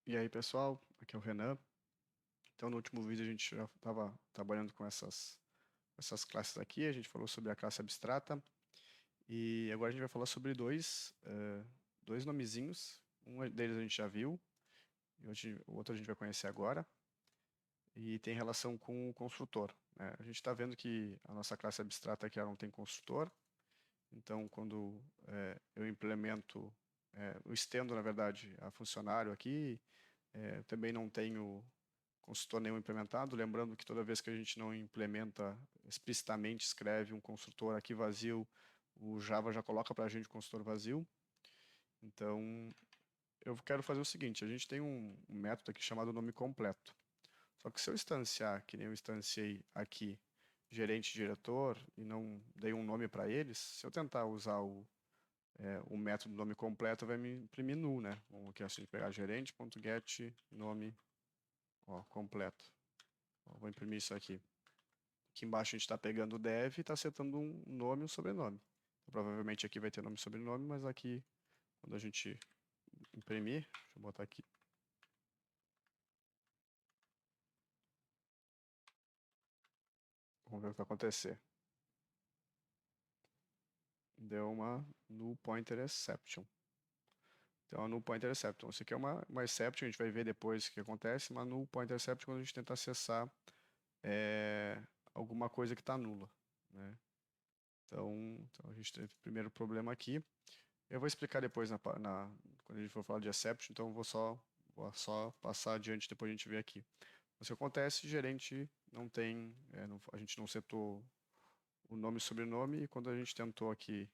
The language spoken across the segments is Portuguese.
E aí, pessoal, aqui é o Renan. Então, no último vídeo a gente já estava trabalhando com essas classes aqui, a gente falou sobre a classe abstrata, e agora a gente vai falar sobre dois nomezinhos. Um deles a gente já viu, e o outro a gente vai conhecer agora, e tem relação com o construtor, né? A gente está vendo que a nossa classe abstrata aqui ela não tem construtor, então quando eu implemento, eu estendo, na verdade, a funcionário aqui, também não tenho construtor nenhum implementado, lembrando que toda vez que a gente não implementa explicitamente, escreve um construtor aqui vazio, o Java já coloca para a gente o construtor vazio. Então, eu quero fazer o seguinte, a gente tem um método aqui chamado nome completo. Só que se eu instanciar, que nem eu instanciei aqui, gerente e diretor, e não dei um nome para eles, se eu tentar usar o método nome completo, vai me imprimir null, né? Vamos aqui assim, pegar gerente.get nome completo. Vou imprimir isso aqui. Aqui embaixo a gente está pegando o dev e está setando um nome e um sobrenome. Então, provavelmente aqui vai ter nome e sobrenome, mas aqui, quando a gente imprimir, deixa eu botar aqui. Vamos ver o que vai acontecer. Deu uma null pointer exception. Então, a null pointer exception. Isso aqui é uma exception, a gente vai ver depois o que acontece, mas null pointer exception quando a gente tenta acessar alguma coisa que está nula, né? Então, a gente teve o primeiro problema aqui. Eu vou explicar depois quando a gente for falar de exception, então eu vou só passar adiante, depois a gente vê aqui. Mas o que acontece, gerente não tem, a gente não setou o nome e sobrenome, e quando a gente tentou aqui,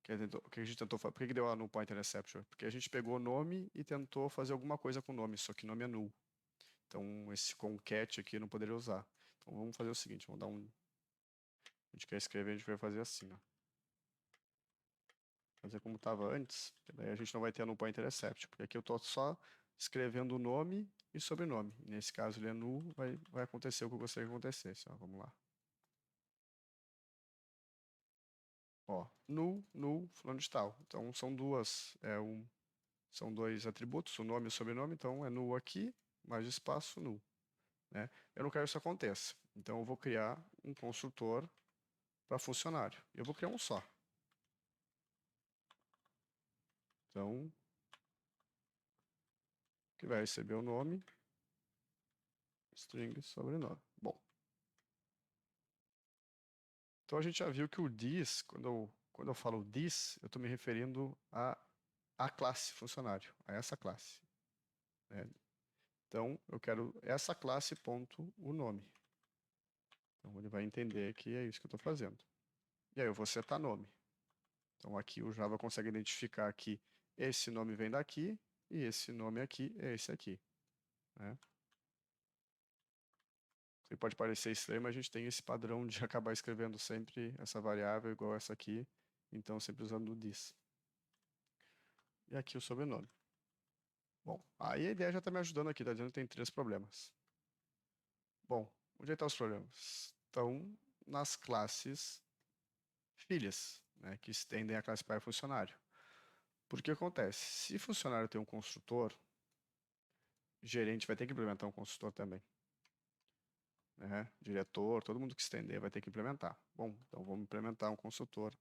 que a gente tentou, por que deu a null pointer exception? Porque a gente pegou o nome e tentou fazer alguma coisa com o nome, só que o nome é null. Então esse concat aqui eu não poderia usar. Então vamos fazer o seguinte, vamos dar um, a gente quer escrever, a gente vai fazer assim, ó. Fazer como estava antes, daí a gente não vai ter a null pointer exception, porque aqui eu estou só escrevendo o nome e sobrenome. E nesse caso ele é null, vai acontecer o que eu gostaria que acontecesse. Ó, vamos lá. Ó, null, null, fulano de tal. Então são dois atributos, o nome e o sobrenome, então é null aqui, mais espaço, null. Né? Eu não quero que isso aconteça. Então eu vou criar um construtor para funcionário. Eu vou criar um só. Então, que vai receber o nome, string, sobrenome. Bom, então a gente já viu que o this, quando eu falo this, eu estou me referindo a classe funcionário, a essa classe. Né? Então eu quero essa classe ponto o nome. Então ele vai entender que é isso que eu estou fazendo. E aí eu vou setar nome. Então aqui o Java consegue identificar que esse nome vem daqui e esse nome aqui é esse aqui. Né? Isso pode parecer estranho, mas a gente tem esse padrão de acabar escrevendo sempre essa variável igual essa aqui, então sempre usando o this. E aqui o sobrenome. Bom, aí a ideia já está me ajudando aqui, está dizendo que tem 3 problemas. Bom, onde estão os problemas? Estão nas classes filhas, né, que estendem a classe pai funcionário. Porque acontece, se funcionário tem um construtor, gerente vai ter que implementar um construtor também. Né? Diretor, todo mundo que estender vai ter que implementar. Bom, então vamos implementar um construtor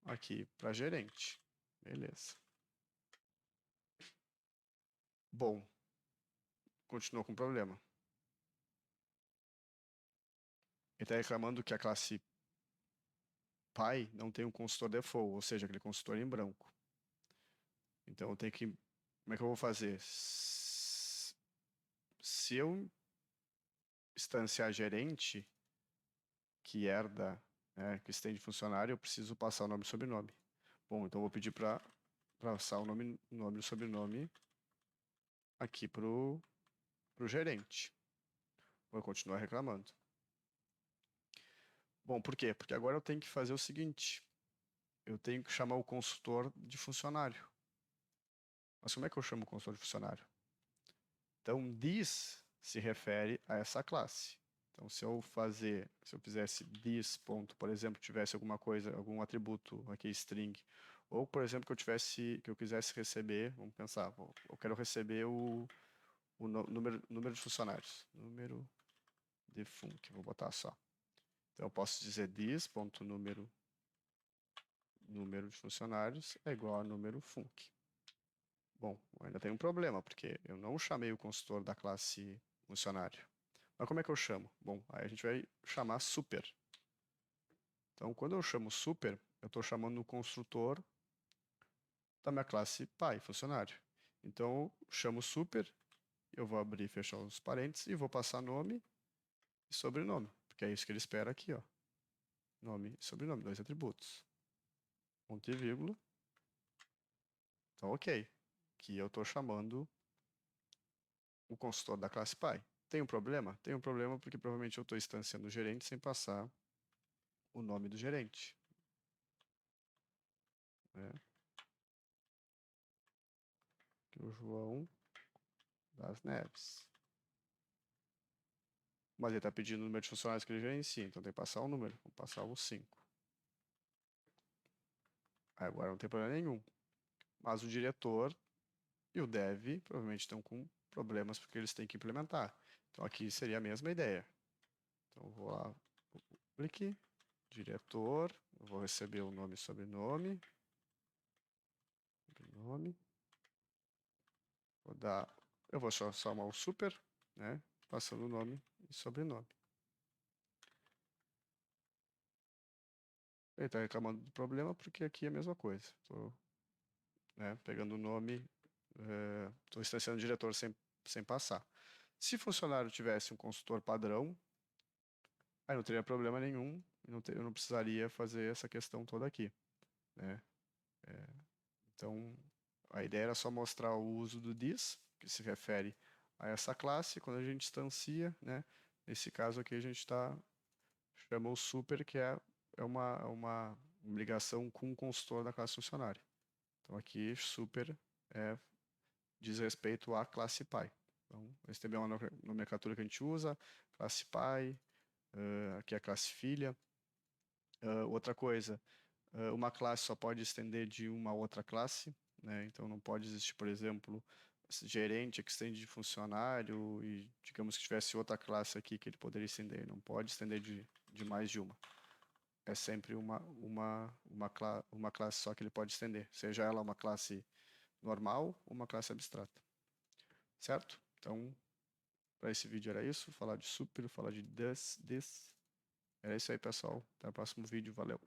aqui para gerente. Beleza. Bom, continua com problema. Ele está reclamando que a classe pai não tem um consultor default, ou seja, aquele consultor em branco. Então eu tenho que. Como é que eu vou fazer? Se eu instanciar gerente, que herda, né, que estende funcionário, eu preciso passar o nome e sobrenome. Bom, então eu vou pedir para passar o nome e sobrenome aqui pro gerente. Vou continuar reclamando. Bom, por quê? Porque agora eu tenho que fazer o seguinte. Eu tenho que chamar o consultor de funcionário. Mas como é que eu chamo o consultor de funcionário? Então, this se refere a essa classe. Então, se eu fizesse this ponto, por exemplo, tivesse alguma coisa, algum atributo aqui, string, Ou, por exemplo, que eu quisesse receber, vamos pensar, eu quero receber o número de funcionários. Número de func, vou botar só. Então eu posso dizer this.número de funcionários é igual a número func. Bom, ainda tem um problema, porque eu não chamei o consultor da classe funcionário. Mas como é que eu chamo? Bom, aí a gente vai chamar super. Então, quando eu chamo super, eu estou chamando o construtor da minha classe pai, funcionário. Então, eu chamo super, eu vou abrir e fechar os parênteses e vou passar nome e sobrenome, porque é isso que ele espera aqui, ó. Nome e sobrenome, 2 atributos. Ponto e vírgula. Então, ok. Aqui eu estou chamando o consultor da classe pai. Tem um problema? Tem um problema porque provavelmente eu estou instanciando o gerente sem passar o nome do gerente. Né? Aqui o João das Neves. Mas ele está pedindo o número de funcionários que ele gerencia, então tem que passar um número. Vou passar o 5. Agora não tem problema nenhum. Mas o diretor e o dev provavelmente estão com problemas porque eles têm que implementar. Então aqui seria a mesma ideia. Então eu vou lá, clique, diretor, eu vou receber o nome e sobrenome. Eu vou só chamar o super, né? Passando o nome e sobrenome. Ele está reclamando do problema porque aqui é a mesma coisa. Estou pegando o nome, estou instanciando o diretor sem passar. Se funcionário tivesse um consultor padrão, aí não teria problema nenhum, eu não precisaria fazer essa questão toda aqui. Né? Então, a ideia era só mostrar o uso do this, que se refere a essa classe, quando a gente instancia, né? Nesse caso aqui a gente chama o super, que é uma ligação com o consultor da classe funcionário. Então aqui super diz respeito à classe pai. Então, esse também é uma nomenclatura que a gente usa, classe pai, aqui é a classe filha. Outra coisa, uma classe só pode estender de uma outra classe, né? Então não pode existir, por exemplo, gerente que estende de funcionário e digamos que tivesse outra classe aqui que ele poderia estender. Não pode estender de mais de uma. É sempre uma classe só que ele pode estender, seja ela uma classe normal ou uma classe abstrata. Certo? Então, para esse vídeo era isso. Falar de super, falar de this. Era isso aí, pessoal. Até o próximo vídeo. Valeu.